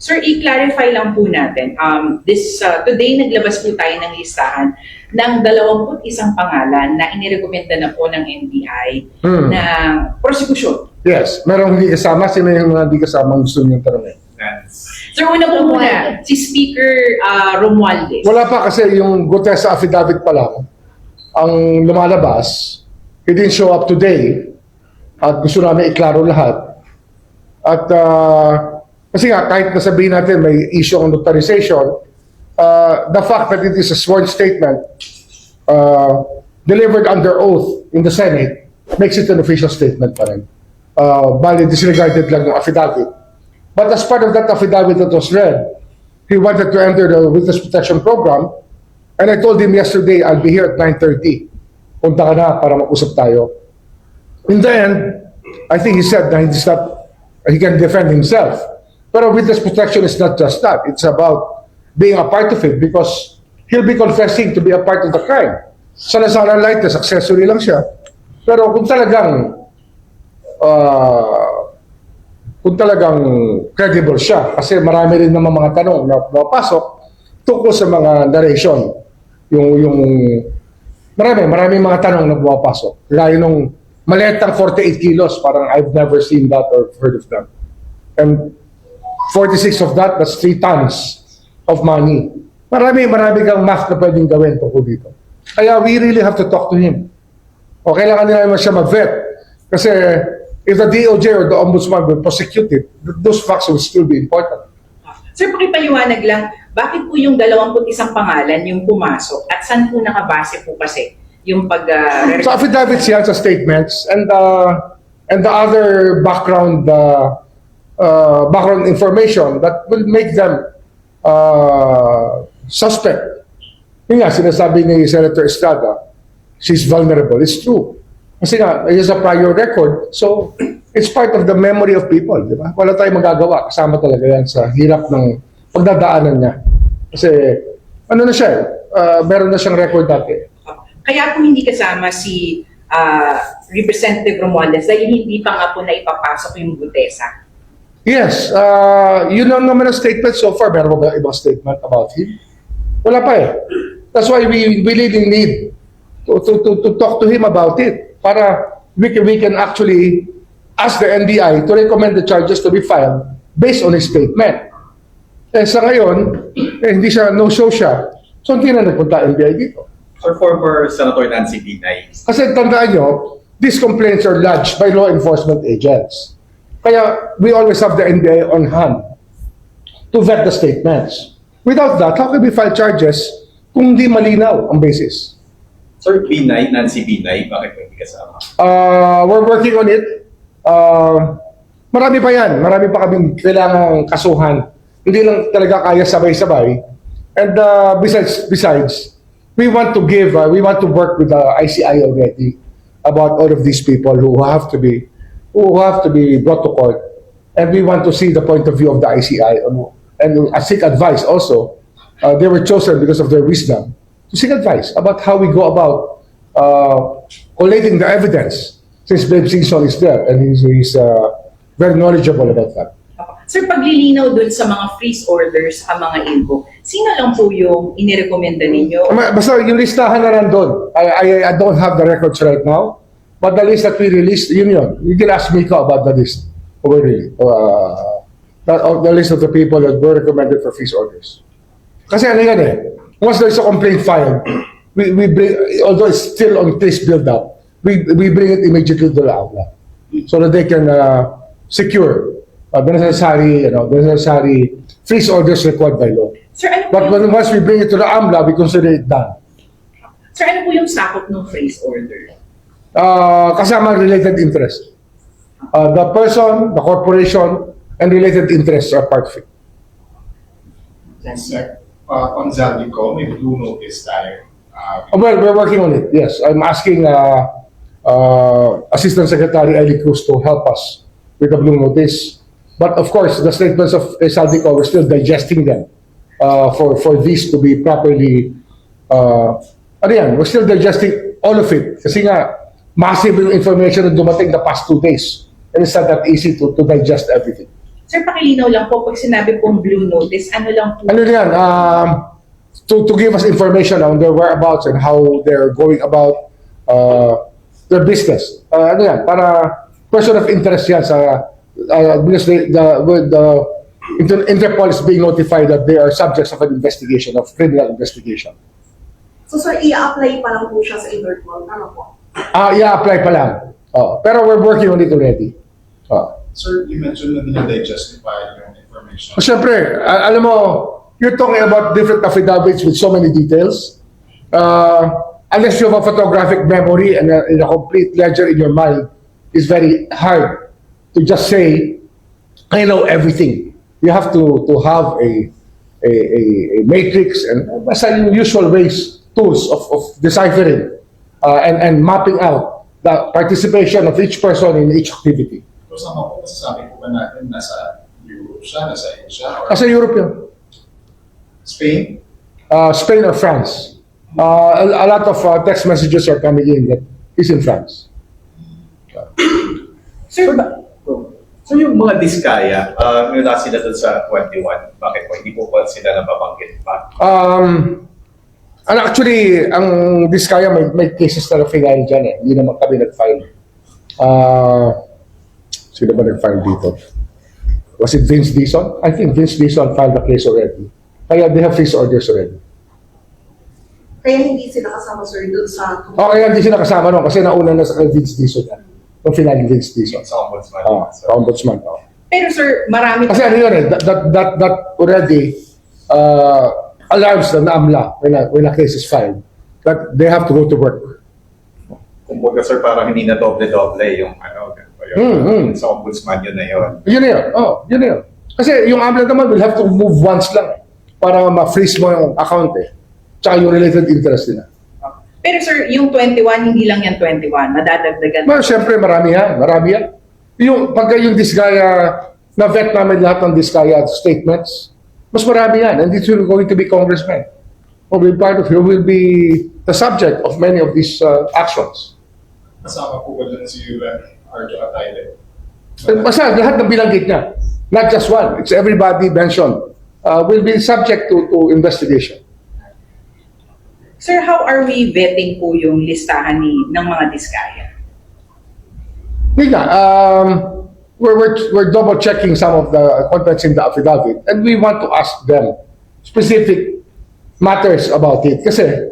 Sir, i-clarify lang po natin. Today, naglabas po tayo ng listahan ng 21 pangalan na inirekomenda na po ng NBI na prosecution. Yes, merong hindi kasama. Sino yung hindi kasama gusto niyong tanongin? Sir, una po muna, si Speaker Romualdez. Wala pa kasi yung DUTERTE affidavit pa lang ang lumalabas. He didn't show up today at gusto namin iklaro lahat. At kasi nga, kahit nasabihin natin may issue on notarization, the fact that it is a sworn statement delivered under oath in the Senate makes it an official statement pa rin. Bali, disregarded lang yung affidavit. But as part of that affidavit that was read, he wanted to enter the Witness Protection Program, and I told him yesterday, I'll be here at 9:30. Punta ka na para mag-usap tayo. In the end, I think he said that he can defend himself. Pero witness protection is not just that. It's about being a part of it because he'll be confessing to be a part of the crime. Sana light, accessory lang siya. Pero kung talagang credible siya, kasi marami rin naman mga tanong na pumapasok tungkol sa mga narration. Marami mga tanong na pumapasok. Gaya nung maletang 48 kilos, parang I've never seen that or heard of that. And 46 of that, that's 3 tons of money. Marami kang math na pwedeng gawin tungkol dito. Kaya we really have to talk to him. O kailangan nila naman siya mag-vet. Kasi if the DOJ or the Ombudsman will prosecute it, those facts will still be important. Sir, pakipaliwanag lang, bakit po yung 21 pangalan yung pumasok at saan po nakabase po kasi yung pag... So affidavits yan sa statements and the other background information that will make them suspect. Yung nga, sinasabi ni Senator Estrada, she's vulnerable. It's true. Kasi nga, he has a prior record. So, it's part of the memory of people. Di ba? Wala tayong magagawa. Kasama talaga yan sa hirap ng pagdadaanan niya. Kasi, ano na siya, meron na siyang record dati. Kaya po hindi kasama si Representative Romualdez dahil hindi pa nga po na ipapasok yung DUTERTE. Yes. Yun lang naman ang statement so far. Meron ba ibang statement about him? Wala pa eh. That's why we really need to talk to him about it. Para we can actually ask the NBI to recommend the charges to be filed based on his statement. Eh sa ngayon, hindi siya, no-show siya. So hindi na nagpunta NBI dito. Sir, former Senator Nancy Binay. Kasi tandaan nyo, these complaints are lodged by law enforcement agents. Kaya we always have the NBI on hand to vet the statements. Without that, how can we file charges kung hindi malinaw ang basis? Sir, Nancy Binay, bakit hindi kasama? We're working on it. Marami pa yan. Marami pa kaming kailangang kasuhan. Hindi lang talaga kaya sabay-sabay. And besides, we want to work with the ICI already about all of these people who have to be brought to court. And we want to see the point of view of the ICI and seek advice also. They were chosen because of their wisdom. To seek advice about how we go about collating the evidence, since Babe Singson is there and he's very knowledgeable about that. Sir, paglilinaw dun sa mga freeze orders sa mga info, sino lang po yung inirekomenda ninyo? Basta yung listahan na nandun. I don't have the records right now, but the list that we released, yun. You can ask Miko about the list. The list of the people that were recommended for freeze orders. Kasi ano yan eh, once there's a complaint filed, we bring, although it's still on case build-up, we bring it immediately to the outlet so that they can secure the necessary freeze orders required by law. Sir, But once we bring it to the AMLA, we consider it done. Sir, ano po yung sakop ng freeze order? Kasama related interest. The person, the corporation, and related interests are part of it. Yes, sir. On Zaldico, may blue notice tayo. Well, we're working on it, yes. I'm asking Assistant Secretary Eli Cruz to help us with the blue notice. But of course, the statements of Zaldico, we're still digesting them for these to be properly... we're still digesting all of it. Kasi nga, massive information na dumating the past 2 days. And it's not that easy to digest everything. Sir, pakilinaw lang po, pag sinabi pong blue notice, ano lang po? Ano yan? To give us information on their whereabouts and how they're going about their business. Ano yan? Para person of interest yan sa because Interpol is being notified that they are subjects of an investigation, of criminal investigation. So sir, i-apply pa lang po siya sa Interpol. Ano po? I-apply pa lang. Pero we're working on it already. Sir, you mentioned na nila-justify yung information. Siyempre, alam mo, you're talking about different affidavits with so many details. Unless you have a photographic memory and a complete ledger in your mind, it's very hard to just say, I know everything. You have to have a matrix and basta yung usual ways, tools of deciphering and mapping out the participation of each person in each activity. So sama po, masasabi po ba natin nasa Europe siya, nasa Asia, or As a European, Spain? Spain or France. A lot of text messages are coming in that is in France. Sir, So yung mga diskaya, wala sila dun sa 21, bakit po hindi po pa sila nababanggit pa? And actually, ang Diskaya may cases na na-file dyan eh. Hindi naman kami nag-file. Sino ba nag-file dito? Was it Vince Dison? I think Vince Dison filed the case already. Kaya they have freeze orders already. Kaya hindi sila kasama sir doon sa... Kaya hindi sila kasama nun kasi nauna na sa kay Vince Dison yan. Nung finaling Vince Dison. Sa ombudsman. Sa ombudsman. pero sir, marami Kasi ano yun eh, that already alarms the NAMLA when a case is filed that they have to go to work. Kumbaga sir, parang hindi na doble-doble yung sa ombudsman yun na yun. Yun na yun. Yun na yun. Kasi yung AMLA naman will have to move once lang para ma-freeze mo yung account eh. Tsaka yung related interest nila. Pero sir, yung 21, hindi lang yan 21, madadagdagan. Well, syempre marami yan. Yung pagka yung Diskaya, na-vet namin lahat ng Diskaya statements, mas marami yan. And it's going to be congressmen. Who will be the subject of many of these actions. Kasama po ba dun si Arjo Atayde? Basta lahat ng binanggit niya. Not just one. It's everybody mentioned. Will be subject to investigation. Sir, how are we vetting po yung listahan ng mga Diskaya? We're double checking some of the contents in the affidavit and we want to ask them specific matters about it. Kasi,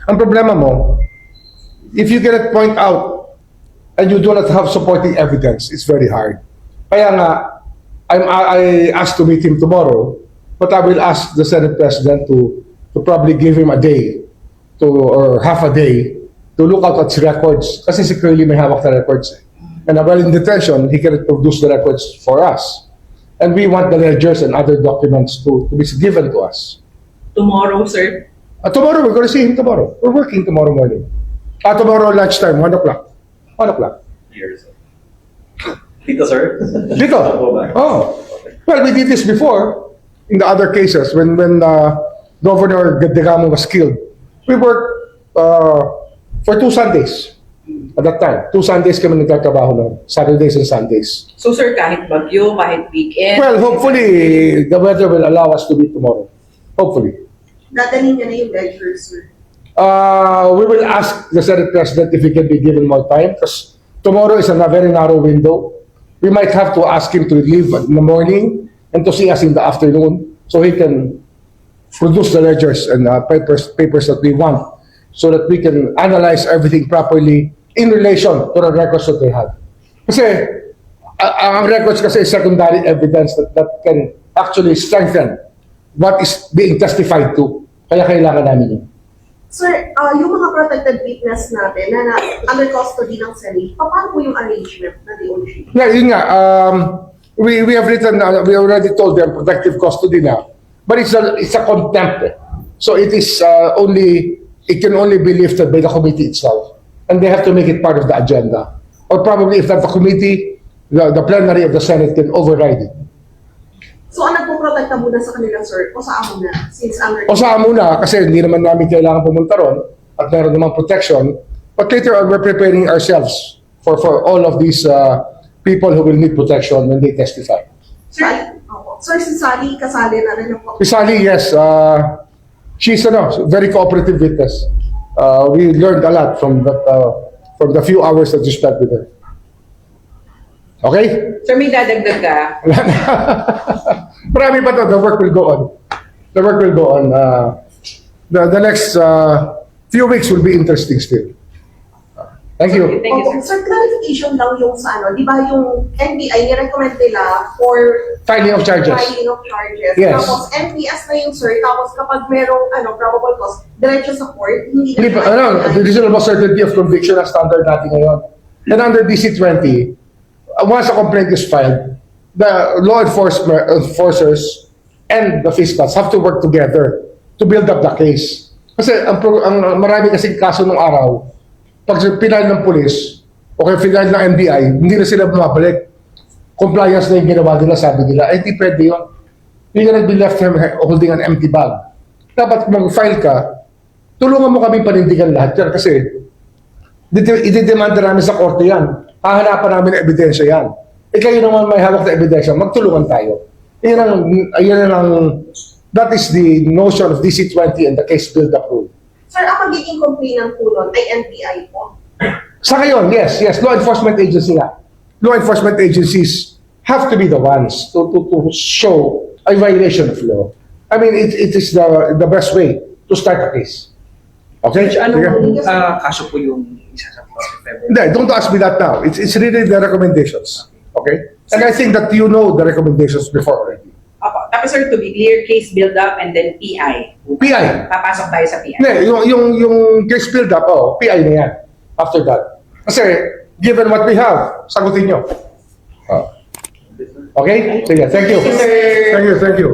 ang problema mo, if you cannot point out and you do not have supporting evidence, it's very hard. Kaya nga, I asked to meet him tomorrow, but I will ask the Senate President to probably give him a day or half a day to look out at his records. Kasi si Curly may hawak na records. And while in detention, he cannot produce the records for us. And we want the ledgers and other documents to be given to us. Tomorrow, sir? Tomorrow, we're going to see him tomorrow. We're working tomorrow morning. Tomorrow lunchtime, 1 o'clock. 1 o'clock. Years. Dito sir? Dito? Well, we did this before in the other cases when Governor Gadegamo was killed. We worked for 2 Sundays at that time. 2 Sundays kami nagtatrabaho ng Saturdays and Sundays. So sir, kahit bagyo, kahit weekend? Well, hopefully, the weather will allow us to meet tomorrow. Hopefully. Dadalhin niya na yung ledger sir. We will ask the Senate President if he can be given more time because tomorrow is a very narrow window. We might have to ask him to leave in the morning and to see us in the afternoon so he can produce the ledgers and papers that we want so that we can analyze everything properly in relation to the records that they have. Kasi ang records kasi is secondary evidence that can actually strengthen what is being testified to. Kaya kailangan namin yun. Sir, yung mga protected witness natin na under custody ng Senate, paano po yung arrangement na DOJ? Yeah, yun nga. We have written, we already told them protective custody now. But it's a contempt. So it can only be lifted by the committee itself. And they have to make it part of the agenda. Or probably if not the committee, the plenary of the Senate can override it. So ang nagpo-protecta muna sa kanila sir, o saan muna? Since under... O saan muna, kasi hindi naman namin kailangan pumunta ron at meron namang protection. But later on, we're preparing ourselves for all of these people who will need protection when they testify. Sir, si Sally kasali na rin po. Si Sally, yes, she's very cooperative witness. We learned a lot from from the few hours that we spent with her. Okay? Sir, may dadagdag ka? Marami pa to. The work will go on. The work will go on. The next few weeks will be interesting still. Thank you. Thank you, Opo, sir. sir, clarification lang yung sa di ba yung NBI, ni-recommend nila for Filing of charges. filing of charges. Yes. Tapos NPS na yung sir, tapos kapag merong probable cause, diretso sa court, hindi Hindi na pa, the reasonable certainty of conviction ang standard natin ngayon. And under DC-20, once a complaint is filed, the law enforcers and the fiscals have to work together to build up the case. Kasi ang marami kasing kaso nung araw, pag pinal ng police o kaya pinal ng NBI, hindi na sila bumabalik. Compliance na yung ginawa nila, sabi nila, ay di pwede yun. You cannot be left holding an empty bag. Dapat kung mag-file ka, tulungan mo kami panindigan lahat yan kasi ididemanda namin sa korte yan. Hahanapan namin ng ebidensya yan. Kayo naman may hawak na ebidensya, magtulungan tayo. That is the notion of DC-20 and the case build-up rule. Sir, ang magiging complainant po nun ay NBI po. Sa ngayon, yes, law enforcement agency na. Law enforcement agencies have to be the ones to show a violation of law. I mean, it is the best way to start a case. Okay? Anong kaso po yung isa sa February? Hindi, don't ask me that now. It's really the recommendations. Okay? And I think that you know the recommendations before already. Opo. Tapos sir, to be clear, case build-up and then PI. PI. Papasok tayo sa PI. Hindi, yung case build-up, PI na yan. After that. Kasi, given what we have, sagutin nyo. Okay? Sige, thank you. Thank you, sir. Thank you.